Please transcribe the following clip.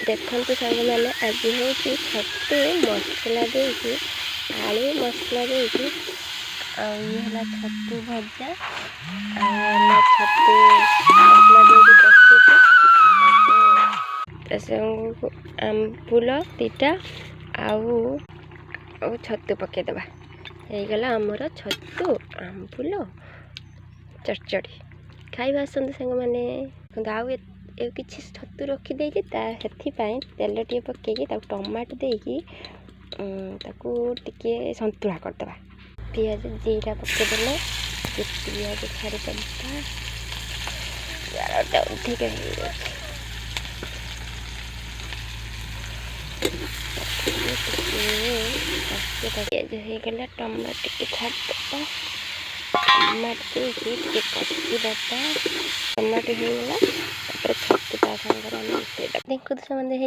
देखते सांग मैंने आज हूँ छतु मसला देकी आलू मसला देकी है छतु भजा छतु मसला देकी कषुची आंबुल दीटा आउ छतु पकईदबा होगला आमर छतु आंबुल चरचड़ी खाଇବା आसतु सांग मैंने आउ किसी छतु रखीदे तेल टे पकईकि टमाटो देकी टे सतुला करदे पियाज जीरा पकईदे पियाज छाड़ीदा अधिक पियाज होगला टमाटो टे छाड़दे टमाटो देकी कषीदा टमाटो होगला छतु ता सागर देखते